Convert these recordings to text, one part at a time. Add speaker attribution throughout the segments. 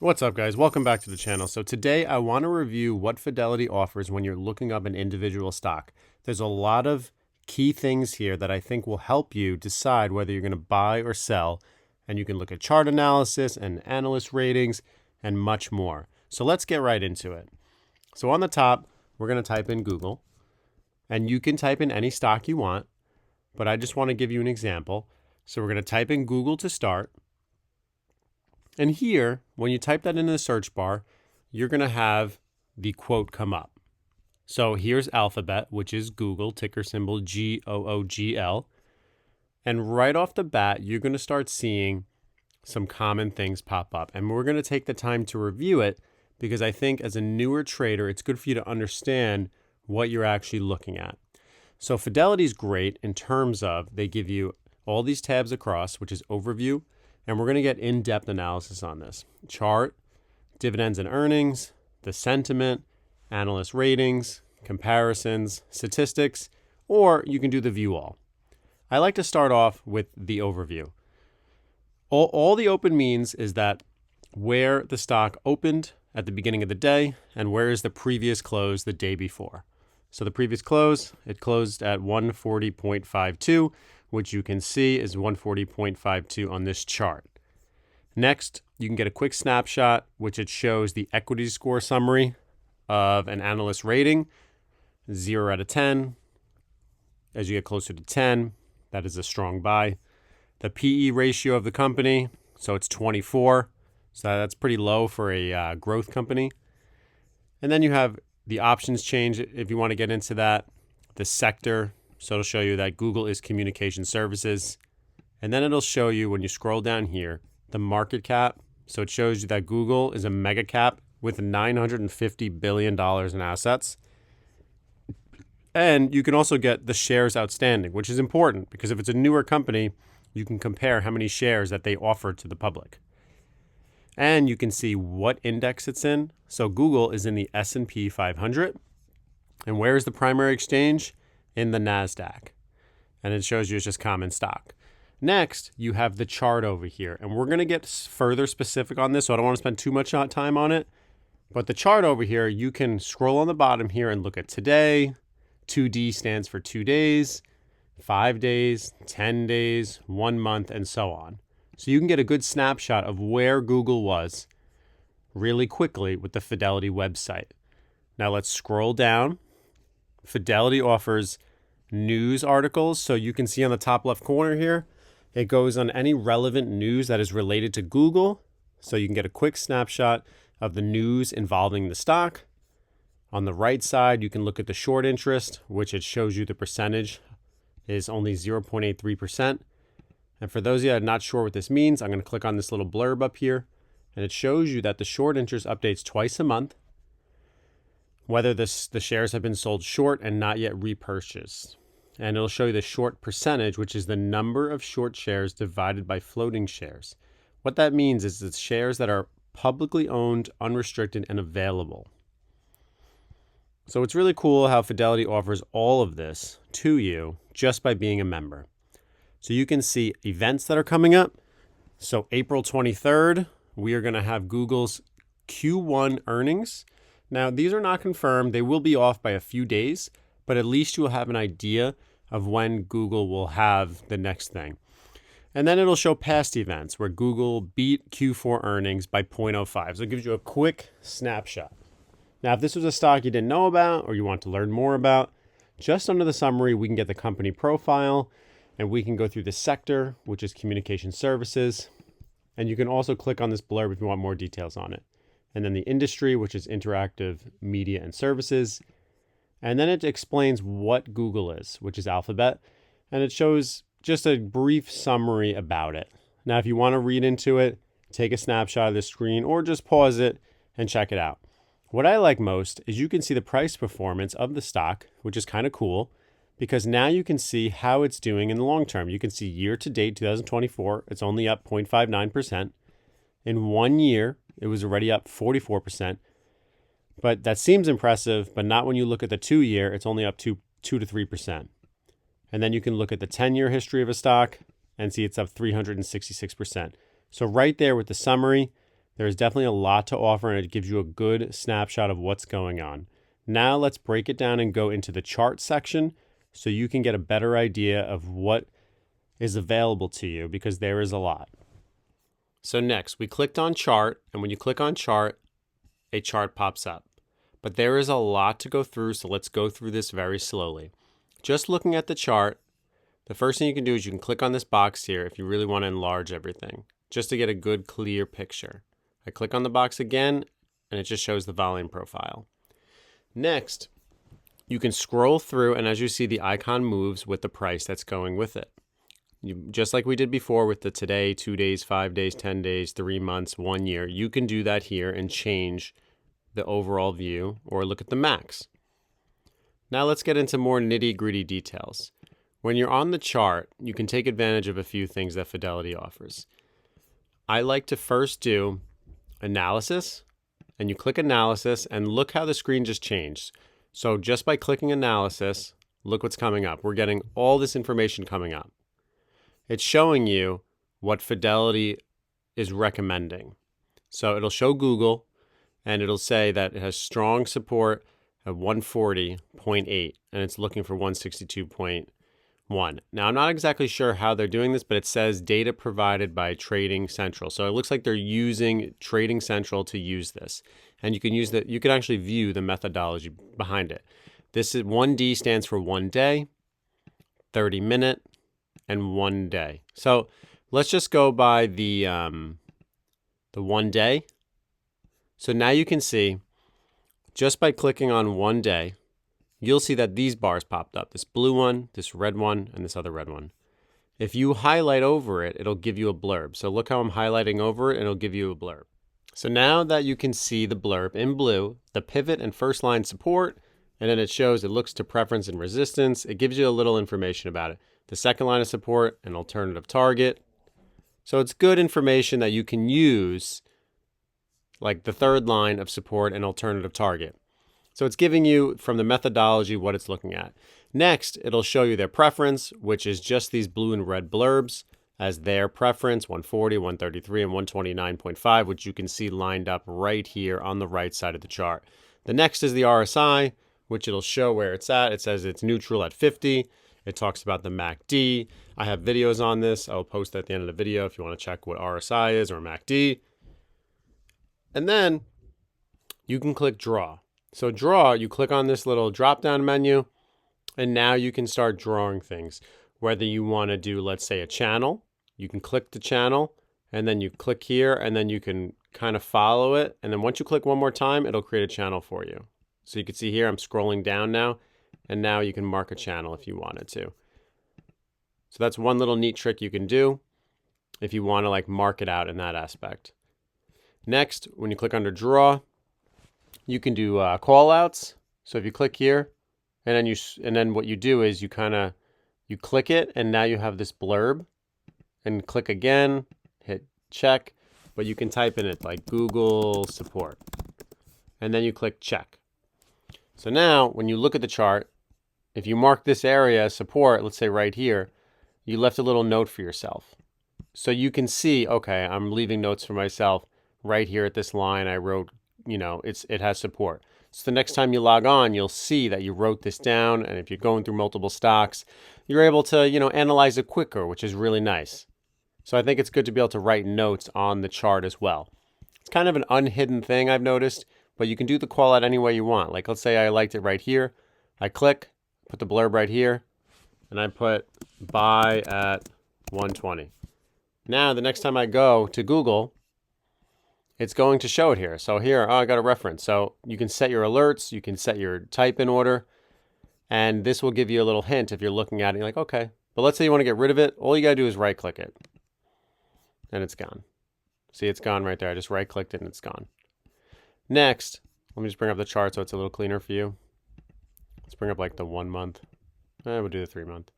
Speaker 1: What's up, guys? Welcome back to the channel. So today I want to review what Fidelity offers when you're looking up an individual stock. There's a lot of key things here that I think will help you decide whether you're going to buy or sell. And you can look at chart analysis and analyst ratings and much more. So let's get right into it. So on the top, we're going to type in Google. And you can type in any stock you want, but I just want to give you an example. So we're going to type in Google to start. And here, when you type that into the search bar, you're going to have the quote come up. So here's Alphabet, which is Google, ticker symbol GOOGL. And right off the bat, you're going to start seeing some common things pop up. And we're going to take the time to review it because I think as a newer trader, it's good for you to understand what you're actually looking at. So Fidelity is great in terms of they give you all these tabs across, which is overview. And we're going to get in-depth analysis on this. Chart, dividends and earnings, the sentiment, analyst ratings, comparisons, statistics, or you can do the view all. I like to start off with the overview. All the open means is that where the stock opened at the beginning of the day and where is the previous close the day before. So the previous close, it closed at 140.52, which you can see is 140.52 on this chart. Next, you can get a quick snapshot, which it shows the equity score summary of an analyst rating, 0 out of 10. As you get closer to 10, that is a strong buy. The PE ratio of the company, so it's 24. So that's pretty low for a growth company. And then you have the options change if you want to get into that. The sector, so it'll show you that Google is communication services. And then it'll show you when you scroll down here, the market cap. So it shows you that Google is a mega cap with $950 billion in assets. And you can also get the shares outstanding, which is important because if it's a newer company, you can compare how many shares that they offer to the public. And you can see what index it's in. So Google is in the S&P 500. And where is the primary exchange? In the NASDAQ. And it shows you it's just common stock. Next, you have the chart over here. And we're going to get further specific on this, so I don't want to spend too much time on it. But the chart over here, you can scroll on the bottom here and look at today. 2D stands for 2 days, 5 days, 10 days, 1 month, and so on. So you can get a good snapshot of where Google was really quickly with the Fidelity website. Now let's scroll down. Fidelity offers news articles. So you can see on the top left corner here, it goes on any relevant news that is related to Google. So you can get a quick snapshot of the news involving the stock. On the right side, you can look at the short interest, which it shows you the percentage is only 0.83%. And for those of you that are not sure what this means, I'm going to click on this little blurb up here. And it shows you that the short interest updates twice a month, whether the shares have been sold short and not yet repurchased. And it'll show you the short percentage, which is the number of short shares divided by floating shares. What that means is it's shares that are publicly owned, unrestricted, and available. So it's really cool how Fidelity offers all of this to you just by being a member. So you can see events that are coming up. So April 23rd, we are going to have Google's Q1 earnings. Now, these are not confirmed. They will be off by a few days, but at least you will have an idea of when Google will have the next thing. And then it'll show past events where Google beat Q4 earnings by 0.05. So it gives you a quick snapshot. Now, if this was a stock you didn't know about or you want to learn more about, just under the summary, we can get the company profile and we can go through the sector, which is communication services. And you can also click on this blurb if you want more details on it. And then the industry, which is interactive media and services. And then it explains what Google is, which is Alphabet. And it shows just a brief summary about it. Now, if you want to read into it, take a snapshot of the screen or just pause it and check it out. What I like most is you can see the price performance of the stock, which is kind of cool because now you can see how it's doing in the long term. You can see year to date 2024, it's only up 0.59%. In 1 year, it was already up 44%. But that seems impressive, but not when you look at the 2 year, it's only up 2 to 3%. And then you can look at the 10-year history of a stock and see it's up 366%. So right there with the summary, There's definitely a lot to offer, and it gives you a good snapshot of what's going on. Now let's break it down and go into the chart section so you can get a better idea of what is available to you, because there is a lot. So next, we clicked on chart, and when you click on chart, a chart pops up. But there is a lot to go through, so let's go through this very slowly. Just looking at the chart, the first thing you can do is you can click on this box here if you really want to enlarge everything, just to get a good, clear picture. I click on the box again, and it just shows the volume profile. Next, you can scroll through, and as you see, the icon moves with the price that's going with it. Just like we did before with the today, 2 days, 5 days, 10 days, 3 months, 1 year, you can do that here and change the overall view or look at the max. Now let's get into more nitty-gritty details. When you're on the chart, you can take advantage of a few things that Fidelity offers. I like to first do analysis, and you click analysis, and look how the screen just changed. So just by clicking analysis, look what's coming up. We're getting all this information coming up. It's showing you what Fidelity is recommending. So it'll show Google, and it'll say that it has strong support at 140.8, and it's looking for 162.1. Now, I'm not exactly sure how they're doing this, but it says data provided by Trading Central. So it looks like they're using Trading Central to use this. And you can use that. You can actually view the methodology behind it. This is 1D stands for 1 day, 30 minute, and 1 day. So let's just go by the 1 day. So now you can see, just by clicking on 1 day, you'll see that these bars popped up. This blue one, this red one, and this other red one. If you highlight over it, it'll give you a blurb. So look how I'm highlighting over it, and it'll give you a blurb. So now that you can see the blurb in blue, the pivot and first line support, and then it shows it looks to preference and resistance. It gives you a little information about it. The second line of support, an alternative target. So it's good information that you can use, like the third line of support and alternative target. So it's giving you from the methodology what it's looking at. Next, it'll show you their preference, which is just these blue and red blurbs as their preference, 140, 133, and 129.5, which you can see lined up right here on the right side of the chart. The next is the RSI, which it'll show where it's at. It says it's neutral at 50. It talks about the MACD. I have videos on this. I'll post at the end of the video if you want to check what RSI is or MACD. And then you can click draw. So draw, you click on this little drop-down menu, and now you can start drawing things. Whether you want to do, let's say, a channel, you can click the channel, and then you click here, and then you can kind of follow it. And then once you click one more time, it'll create a channel for you. So you can see here, I'm scrolling down now, and now you can mark a channel if you wanted to. So that's one little neat trick you can do if you want to like mark it out in that aspect. Next, when you click under draw, you can do call outs. So if you click here, and then what you do is you click it, and now you have this blurb, and click again, hit check, but you can type in it like Google support, and then you click check. So now when you look at the chart, if you mark this area as support, let's say right here, you left a little note for yourself. So you can see, okay, I'm leaving notes for myself right here at this line. I wrote, it has support. So the next time you log on, you'll see that you wrote this down. And if you're going through multiple stocks, you're able to, analyze it quicker, which is really nice. So I think it's good to be able to write notes on the chart as well. It's kind of an unhidden thing I've noticed, but you can do the call out any way you want. Like let's say I liked it right here. I click, put the blurb right here, and I put buy at 120. Now the next time I go to Google, it's going to show it here. So here, I got a reference. So you can set your alerts, you can set your type in order, and this will give you a little hint if you're looking at it, you're like, okay. But let's say you want to get rid of it, all you gotta do is right click it, and it's gone. See, it's gone right there. I just right clicked it and it's gone. Next, let me just bring up the chart so it's a little cleaner for you. Let's bring up like the 1 month. We'll do the 3 month.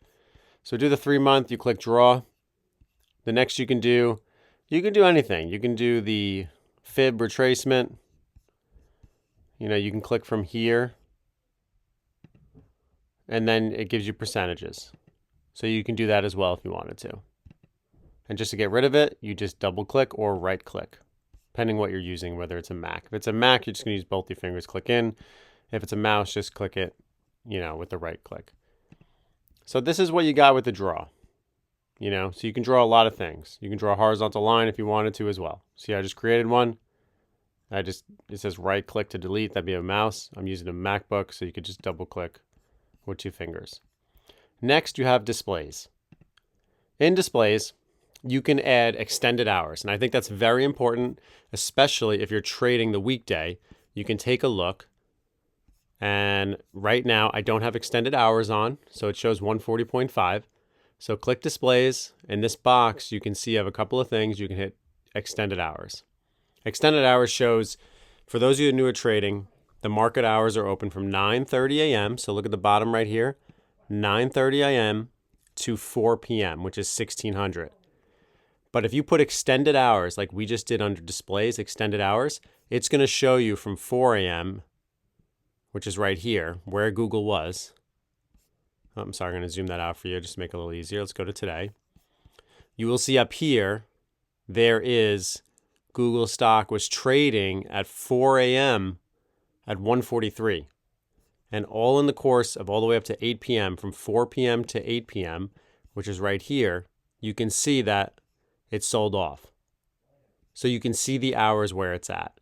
Speaker 1: So do the 3 month, you click draw. The next you can do anything. You can do the fib retracement. You can click from here, and then it gives you percentages. So you can do that as well if you wanted to. And just to get rid of it, you just double click or right click. depending what you're using, whether it's a Mac. If it's a Mac, you're just going to use both your fingers, click in. If it's a mouse, just click it, with the right click. So this is what you got with the draw. So you can draw a lot of things. You can draw a horizontal line if you wanted to as well. See, I just created one. It says right click to delete. That'd be a mouse. I'm using a MacBook, so you could just double click with 2 fingers. Next, you have displays. In displays, you can add extended hours. And I think that's very important, especially if you're trading the weekday. You can take a look. And right now, I don't have extended hours on, so it shows 140.5. So click displays. In this box, you can see I have a couple of things. You can hit extended hours. Extended hours shows, for those of you new at trading, the market hours are open from 9:30 a.m. So look at the bottom right here, 9:30 a.m. to 4 p.m., which is 1600. But if you put extended hours, like we just did under displays, extended hours, it's going to show you from 4 a.m., which is right here, where Google was. I'm sorry, I'm going to zoom that out for you just to make it a little easier. Let's go to today. You will see up here, there is Google stock was trading at 4 a.m. at 143. And all in the course of all the way up to 8 p.m., from 4 p.m. to 8 p.m., which is right here, you can see that it's sold off. So you can see the hours where it's at.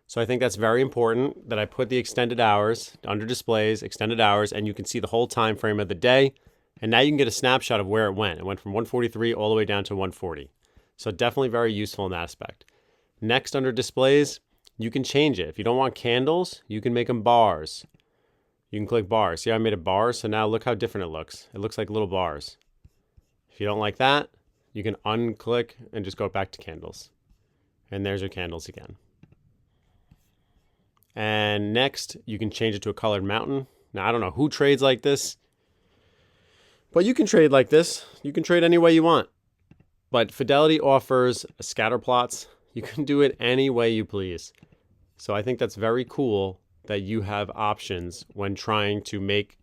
Speaker 1: So I think that's very important that I put the extended hours under displays, extended hours, and you can see the whole time frame of the day. And now you can get a snapshot of where it went. It went from 143 all the way down to 140. So definitely very useful in that aspect. Next, under displays, you can change it. If you don't want candles, you can make them bars. You can click bars. See how I made it bars? So now look how different it looks. It looks like little bars. If you don't like that, you can unclick and just go back to candles. And there's your candles again. And next, you can change it to a colored mountain. Now, I don't know who trades like this, but you can trade like this. You can trade any way you want. But Fidelity offers scatter plots. You can do it any way you please. So I think that's very cool that you have options when trying to make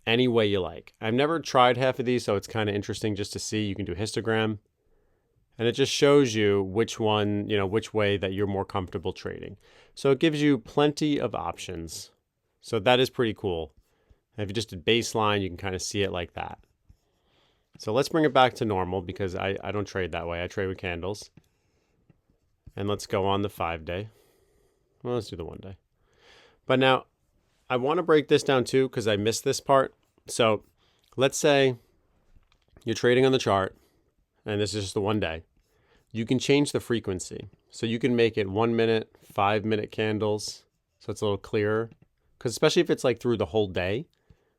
Speaker 1: any way you like. I've never tried half of these, so it's kind of interesting just to see. You can do histogram. And it just shows you which one, which way that you're more comfortable trading. So it gives you plenty of options. So that is pretty cool. And if you just did baseline, you can kind of see it like that. So let's bring it back to normal because I don't trade that way. I trade with candles. And let's go on the 5-day. Well, let's do the 1 day. But now I want to break this down too because I missed this part. So let's say you're trading on the chart and this is just the 1 day. You can change the frequency. So you can make it 1 minute, 5-minute candles. So it's a little clearer. Because especially if it's like through the whole day,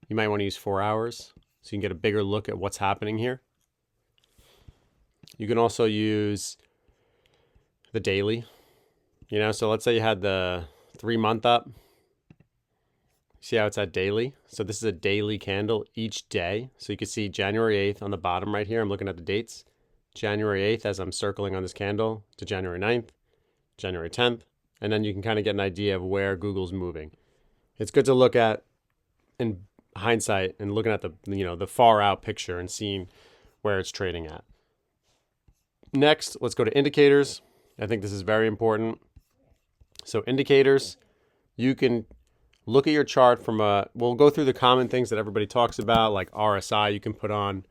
Speaker 1: you might want to use 4 hours. So you can get a bigger look at what's happening here. You can also use the daily. So let's say you had the 3-month up. See how it's at daily? So this is a daily candle each day. So you can see January 8th on the bottom right here. I'm looking at the dates. January 8th as I'm circling on this candle to January 9th, January 10th, and then you can kind of get an idea of where Google's moving. It's good to look at in hindsight and looking at the far out picture and seeing where it's trading at. Next, let's go to indicators. I think this is very important. So indicators, you can look at your chart we'll go through the common things that everybody talks about, like RSI you can put on.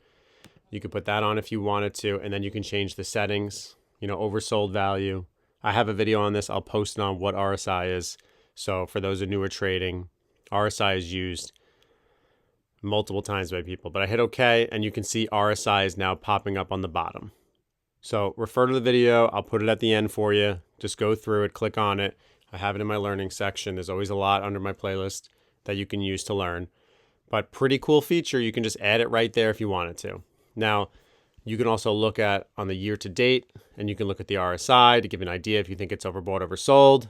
Speaker 1: You could put that on if you wanted to, and then you can change the settings, oversold value. I have a video on this. I'll post it on what RSI is. So for those who are newer trading, RSI is used multiple times by people. But I hit OK, and you can see RSI is now popping up on the bottom. So refer to the video. I'll put it at the end for you. Just go through it, click on it. I have it in my learning section. There's always a lot under my playlist that you can use to learn. But pretty cool feature. You can just add it right there if you wanted to. Now, you can also look at on the year to date, and you can look at the RSI to give you an idea if you think it's overbought, oversold.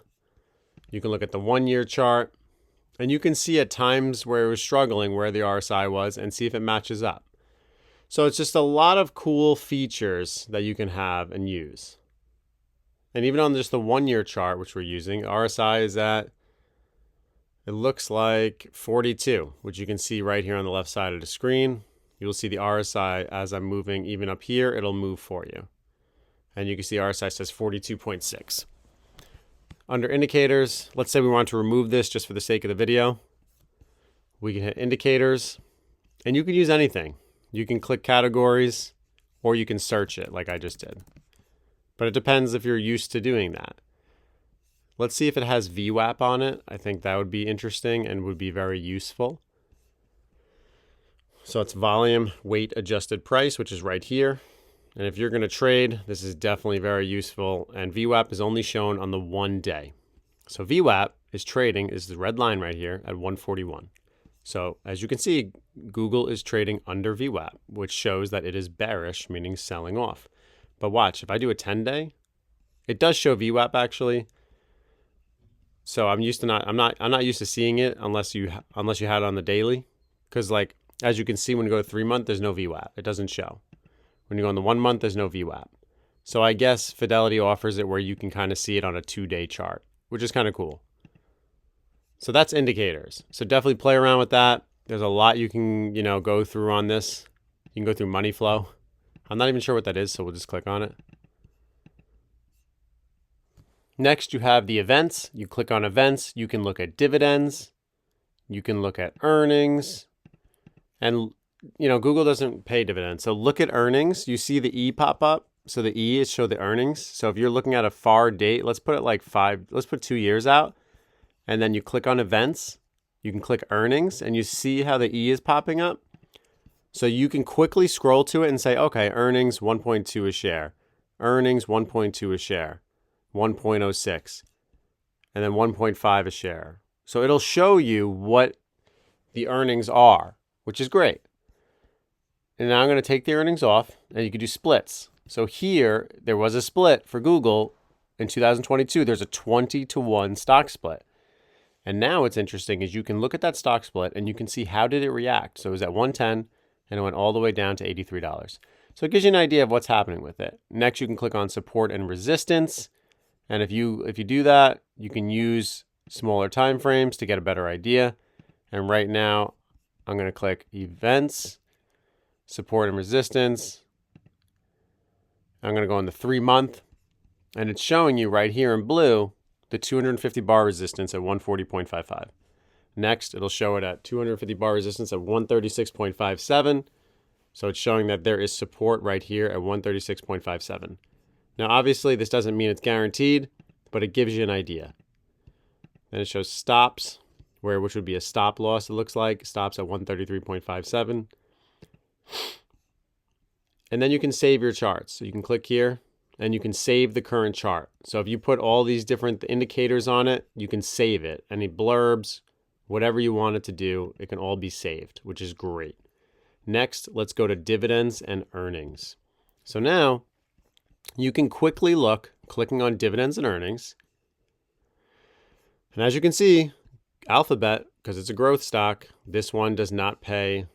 Speaker 1: You can look at the 1-year chart, and you can see at times where it was struggling where the RSI was and see if it matches up. So it's just a lot of cool features that you can have and use. And even on just the 1-year chart, which we're using, RSI is at, it looks like 42, which you can see right here on the left side of the screen. You'll see the RSI as I'm moving even up here, it'll move for you. And you can see RSI says 42.6. Under indicators, let's say we want to remove this just for the sake of the video. We can hit indicators, and you can use anything. You can click categories, or you can search it like I just did. But it depends if you're used to doing that. Let's see if it has VWAP on it. I think that would be interesting and would be very useful. So it's volume, weight, adjusted price, which is right here. And if you're going to trade, this is definitely very useful. And VWAP is only shown on the 1 day. So VWAP is trading, is the red line right here at 141. So as you can see, Google is trading under VWAP, which shows that it is bearish, meaning selling off. But watch, if I do a 10-day, it does show VWAP actually. So I'm not used to seeing it unless you had it on the daily, because like as you can see, when you go to 3 month, there's no VWAP. It doesn't show. When you go on the 1 month, there's no VWAP. So I guess Fidelity offers it where you can kind of see it on a 2-day chart, which is kind of cool. So that's indicators. So definitely play around with that. There's a lot you can, go through on this. You can go through money flow. I'm not even sure what that is, so we'll just click on it. Next, you have the events. You click on events. You can look at dividends. You can look at earnings. And Google doesn't pay dividends. So look at earnings. You see the E pop up. So the E is show the earnings. So if you're looking at a far date, let's put it like let's put 2 years out. And then you click on events. You can click earnings and you see how the E is popping up. So you can quickly scroll to it and say, okay, earnings 1.2 a share. Earnings 1.2 a share. 1.06. And then 1.5 a share. So it'll show you what the earnings are, which is great. And now I'm going to take the earnings off, and you can do splits. So here, there was a split for Google in 2022. There's a 20-to-1 stock split. And now what's interesting is you can look at that stock split, and you can see how did it react. So it was at 110, and it went all the way down to $83. So it gives you an idea of what's happening with it. Next, you can click on support and resistance. And if you do that, you can use smaller time frames to get a better idea. And right now, I'm going to click events, support and resistance. I'm going to go on the 3 month, and it's showing you right here in blue the 250 bar resistance at 140.55. Next, it'll show it at 250 bar resistance at 136.57. So it's showing that there is support right here at 136.57. Now, obviously, this doesn't mean it's guaranteed, but it gives you an idea. Then it shows stops, which would be a stop loss, it looks like. Stops at 133.57. And then you can save your charts. So you can click here, and you can save the current chart. So if you put all these different indicators on it, you can save it. Any blurbs, whatever you want it to do, it can all be saved, which is great. Next, let's go to dividends and earnings. So now you can quickly look, clicking on dividends and earnings. And as you can see, Alphabet, because it's a growth stock, this one does not pay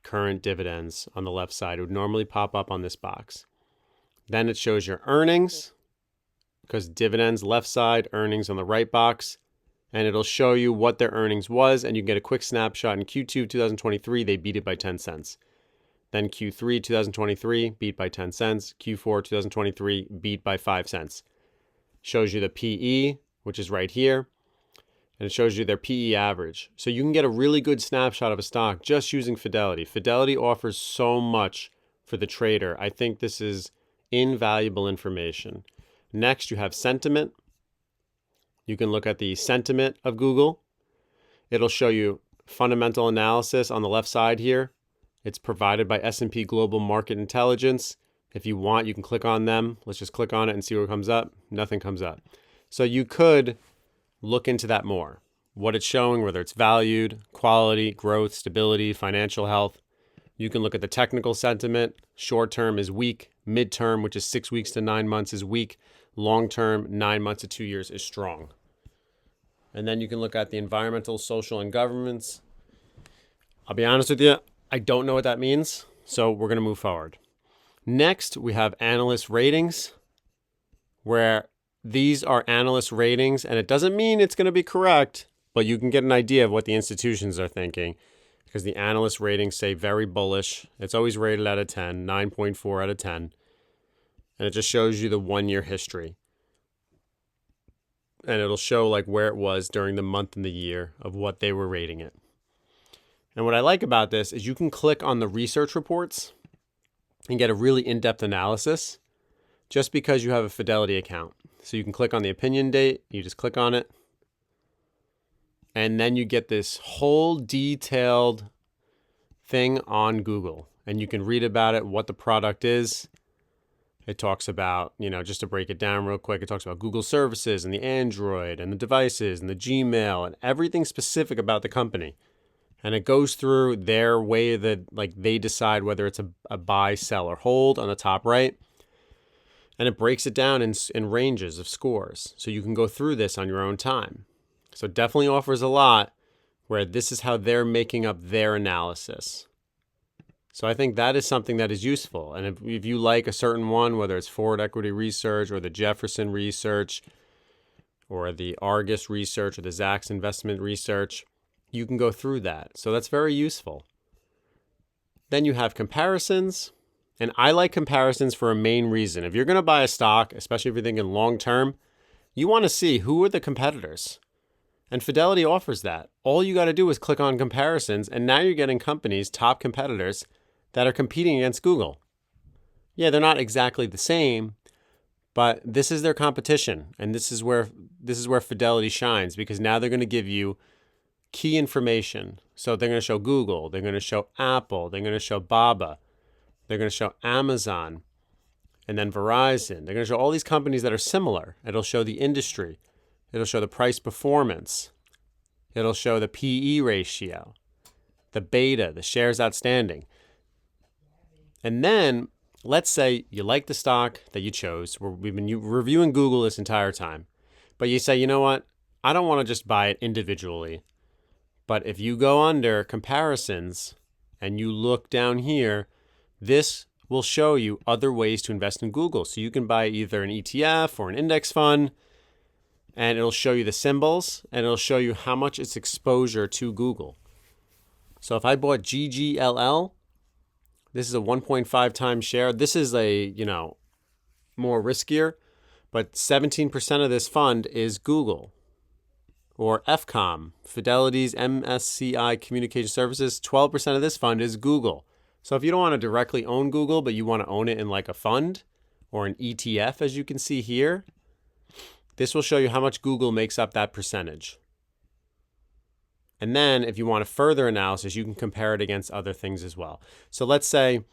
Speaker 1: current dividends on the left side. It would normally pop up on this box. Then it shows your earnings, because dividends left side, earnings on the right box. And it'll show you what their earnings was, and you can get a quick snapshot. In Q2 2023, they beat it by 10 cents. Then Q3 2023, beat by 10 cents. Q4 2023, beat by 5 cents. Shows you the PE, which is right here. And it shows you their PE average. So you can get a really good snapshot of a stock just using Fidelity. Fidelity offers so much for the trader. I think this is invaluable information. Next, you have sentiment. You can look at the sentiment of Google. It'll show you fundamental analysis on the left side here. It's provided by S&P Global Market Intelligence. If you want, you can click on them. Let's just click on it and see what comes up. Nothing comes up. So you could look into that more. What it's showing, whether it's valued, quality, growth, stability, financial health. You can look at the technical sentiment. Short term is weak. Mid-term, which is 6 weeks to 9 months, is weak. Long term, 9 months to 2 years, is strong. And then you can look at the environmental, social, and governance. I'll be honest with you, I don't know what that means, so we're going to move forward. Next, we have analyst ratings, where these are analyst ratings, and it doesn't mean it's going to be correct, but you can get an idea of what the institutions are thinking, because the analyst ratings say very bullish. It's always rated out of 10, 9.4 out of 10. And it just shows you the 1-year history. And it'll show like where it was during the month and the year of what they were rating it. And what I like about this is you can click on the research reports and get a really in-depth analysis just because you have a Fidelity account. So you can click on the opinion date, you just click on it, and then you get this whole detailed thing on Google. And you can read about it, what the product is. It talks about, just to break it down real quick, it talks about Google services and the Android and the devices and the Gmail and everything specific about the company. And it goes through their way that they decide whether it's a buy, sell, or hold on the top right. And it breaks it down in ranges of scores. So you can go through this on your own time. So it definitely offers a lot where this is how they're making up their analysis. So I think that is something that is useful. And if you like a certain one, whether it's Forward Equity Research or the Jefferson Research or the Argus Research or the Zacks Investment Research, you can go through that. So that's very useful. Then you have comparisons. And I like comparisons for a main reason. If you're going to buy a stock, especially if you're thinking long term, you want to see who are the competitors. And Fidelity offers that. All you got to do is click on comparisons, and now you're getting companies, top competitors, that are competing against Google. Yeah, they're not exactly the same, but this is their competition, and this is where Fidelity shines, because now they're going to give you key information. So they're going to show Google, they're going to show Apple, they're going to show Baba, they're going to show Amazon, and then Verizon. They're going to show all these companies that are similar. It'll show the industry. It'll show the price performance. It'll show the PE ratio, the beta, the shares outstanding. And then let's say you like the stock that you chose. We've been reviewing Google this entire time. But you say, you know what? I don't want to just buy it individually. But if you go under comparisons and you look down here, this will show you other ways to invest in Google. So you can buy either an ETF or an index fund, and it'll show you the symbols, and it'll show you how much it's exposure to Google. So if I bought GGLL, this is a 1.5 times share. This is a, more riskier, but 17% of this fund is Google. Or FCOM, Fidelity's MSCI Communication Services, 12% of this fund is Google. So if you don't want to directly own Google, but you want to own it in like a fund or an ETF, as you can see here, this will show you how much Google makes up that percentage. And then if you want a further analysis, you can compare it against other things as well. So let's say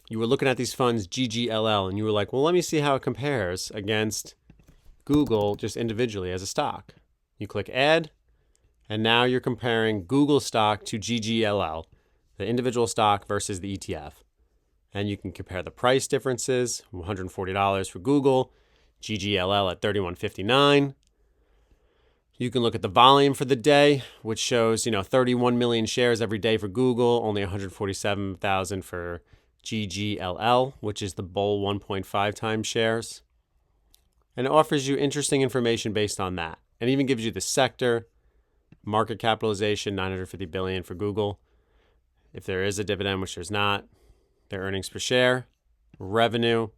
Speaker 1: you were looking at these funds, GGLL, and you were like, well, let me see how it compares against Google just individually as a stock. You click add, and now you're comparing Google stock to GGLL, the individual stock versus the ETF. And you can compare the price differences, $140 for Google, GGLL at $31.59. You can look at the volume for the day, which shows, 31 million shares every day for Google, only 147,000 for GGLL, which is the bull 1.5 times shares. And it offers you interesting information based on that. And even gives you the sector, market capitalization, $950 billion for Google. If there is a dividend, which there's not, their earnings per share, revenue,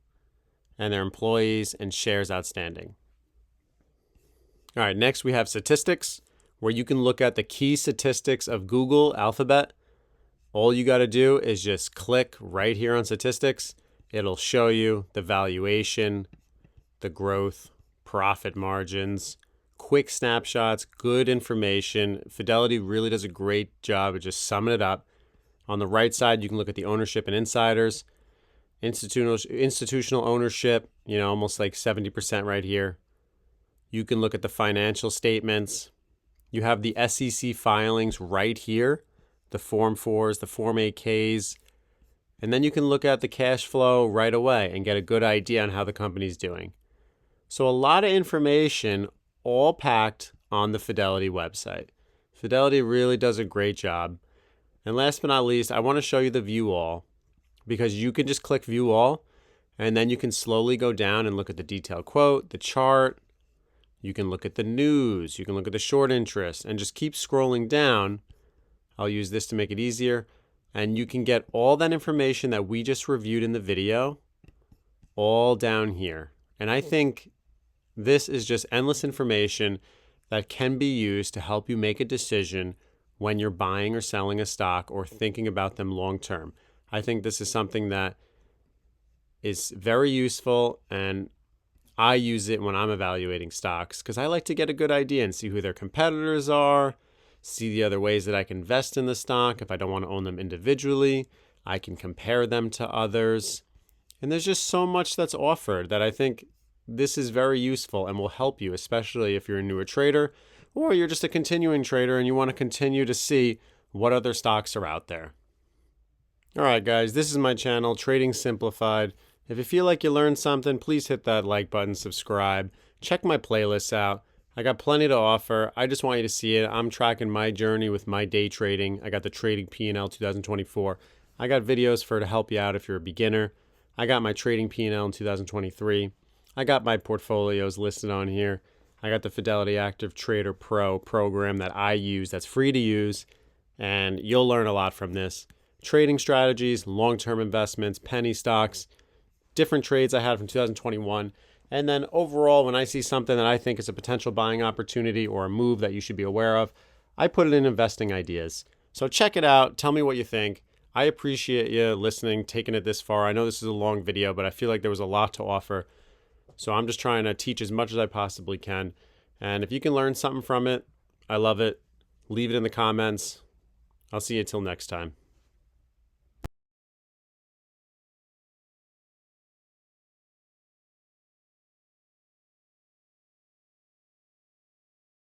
Speaker 1: and their employees and shares outstanding. All right, next we have statistics, where you can look at the key statistics of Google Alphabet. All you got to do is just click right here on statistics. It'll show you the valuation, the growth, profit margins, quick snapshots, good information. Fidelity really does a great job of just summing it up. On the right side, you can look at the ownership and insiders. Institutional ownership, almost like 70% right here. You can look at the financial statements. You have the SEC filings right here, the Form 4s, the Form 8Ks. And then you can look at the cash flow right away and get a good idea on how the company's doing. So a lot of information all packed on the Fidelity website. Fidelity really does a great job. And last but not least, I want to show you the View All, because you can just click View All, and then you can slowly go down and look at the detailed quote, the chart. You can look at the news. You can look at the short interest, and just keep scrolling down. I'll use this to make it easier. And you can get all that information that we just reviewed in the video all down here. And I think this is just endless information that can be used to help you make a decision when you're buying or selling a stock or thinking about them long term. I think this is something that is very useful, and I use it when I'm evaluating stocks because I like to get a good idea and see who their competitors are, see the other ways that I can invest in the stock. If I don't want to own them individually, I can compare them to others. And there's just so much that's offered that I think this is very useful and will help you, especially if you're a newer trader or you're just a continuing trader and you want to continue to see what other stocks are out there. All right, guys, this is my channel, Trading Simplified. If you feel like you learned something, please hit that like button, subscribe, check my playlists out. I got plenty to offer. I just want you to see it. I'm tracking my journey with my day trading. I got the Trading P&L 2024. I got videos to help you out if you're a beginner. I got my Trading P&L in 2023. I got my portfolios listed on here. I got the Fidelity Active Trader Pro program that I use that's free to use, and you'll learn a lot from this. Trading strategies, long-term investments, penny stocks, different trades I had from 2021. And then overall, when I see something that I think is a potential buying opportunity or a move that you should be aware of, I put it in investing ideas. So check it out. Tell me what you think. I appreciate you listening, taking it this far. I know this is a long video, but I feel like there was a lot to offer. So I'm just trying to teach as much as I possibly can. And if you can learn something from it, I love it. Leave it in the comments. I'll see you till next time.